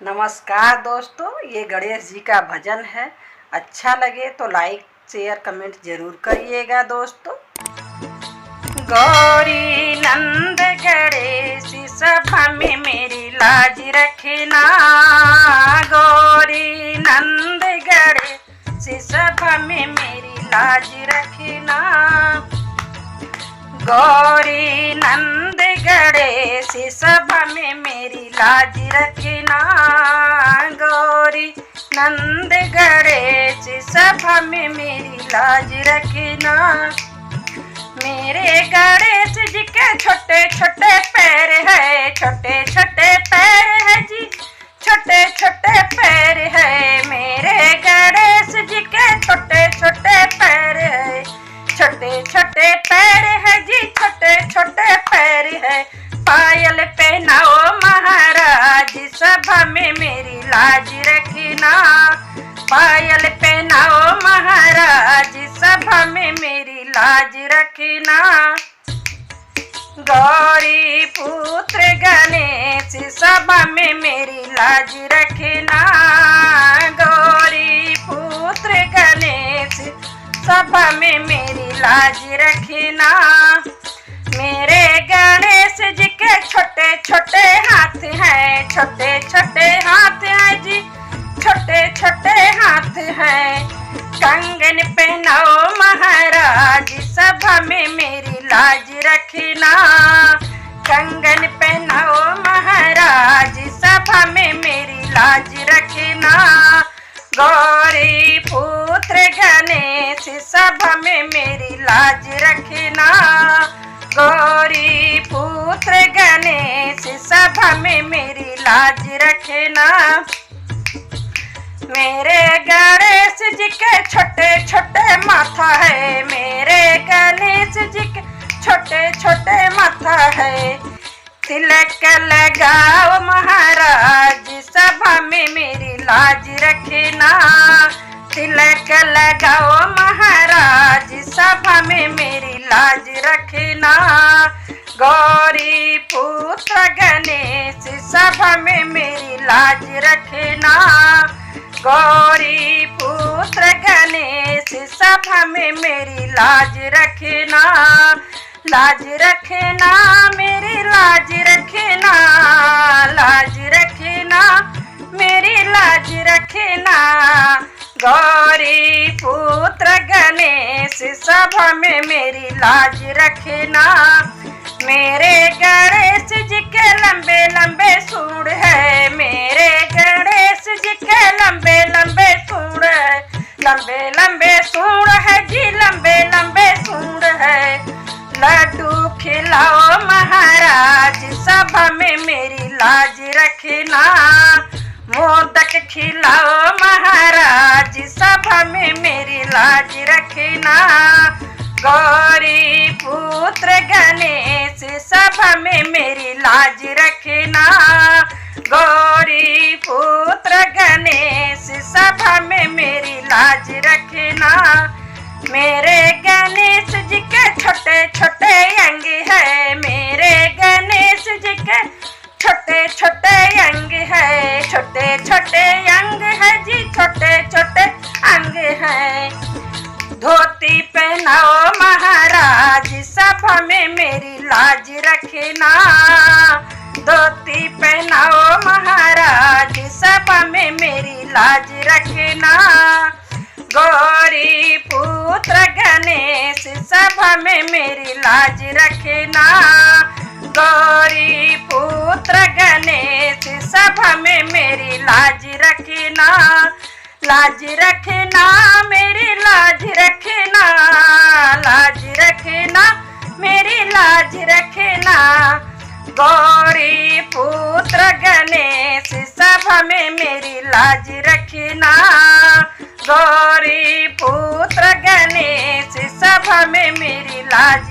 नमस्कार दोस्तों, ये गणेश जी का भजन है। अच्छा लगे तो लाइक शेयर कमेंट जरूर करिएगा दोस्तों। गौरी नंद गणेश सभा में मेरी लाज रखना, गौरी नंद गणेश सभा में मेरी लाज रखना, गौरी नंद गणेश सभा में मेरी लाज रखना, गौरी नंद गणेश सभा में मेरी लाज रखना। मेरे गणेश जी के छोटे छोटे पैर है, छोटे छोटे पैर है जी, छोटे छोटे पैर है। मेरे गणेश जी के छोटे छोटे पैर है, छोटे छोटे पैर है जी, छोटे छोटे पैर है। पायल पहनाओ महाराज सभा में मेरी लाज रखना, पायल पहनाओ महाराज सभा में मेरी लाज रखना। गौरी पुत्र गणेश सभा में मेरी लाज रखना, गौरी पुत्र गणेश सभा में मेरी लाज रखना। मेरे गणेश जी के छोटे छोटे हाथ हैं, छोटे छोटे हाथ हैं जी, छोटे छोटे हाथ हैं। कंगन पहनाओ महाराज सभा में मेरी लाज रखना, कंगन पहनाओ महाराज सभा में मेरी लाज रखना। गौरी पुत्र गणेश सभा में मेरी लाज रखना, गौरी पुत्र गणेश सभा में मेरी लाज रखना। मेरे गणेश जी के छोटे छोटे माथा है, मेरे गणेश जी के छोटे छोटे माथा है। तिलक लगाओ महाराज सभा में मेरी लाज रखना, तिलक लगाओ महाराज सभा में मेरी लाज रखना। गौरी पुत्र गणेश सभा में मेरी लाज रखना, गौरी पुत्र गणेश सभा में मेरी लाज रखना। लाज रखना मेरी लाज रखना, लाज रखना मेरी लाज रखना। गौरी पुत्र गणेश सभा में मेरी लाज रखना। मेरे गणेश जी के लंबे लंबे सूंड है, मेरे गणेश जी के लंबे लंबे सूंड है, लंबे लंबे सूंड है जी, लंबे लंबे सूंड है। लड्डू खिलाओ महाराज सभा में मेरी लाज रखना, मोदक खिलाओ महाराज सभा में मेरी लाज रखना। गौरी पुत्र गणेश सभा में मेरी लाज रखना, गौरी पुत्र गणेश सभा में मेरी लाज रखना। मेरे गणेश जी के छोटे छोटे अंग है, मेरे गणेश जी के छोटे छोटे अंग है, छोटे छोटे अंग है जी, छोटे छोटे अंग है। धोती पहनाओ महाराज सभा में मेरी लाज रखना, धोती पहनाओ महाराज सभा में मेरी लाज रखना। गौरी पुत्र गणेश सभा में मेरी लाज रखना, गौरी पुत्र गणेश सभा में मेरी लाज रखना। लाज रखना मेरी लाज रखना, लाज रखना मेरी लाज रखना। गौरी पुत्र गणेश सभा में मेरी लाज रखना, गौरी पुत्र गणेश सभा में मेरी लाज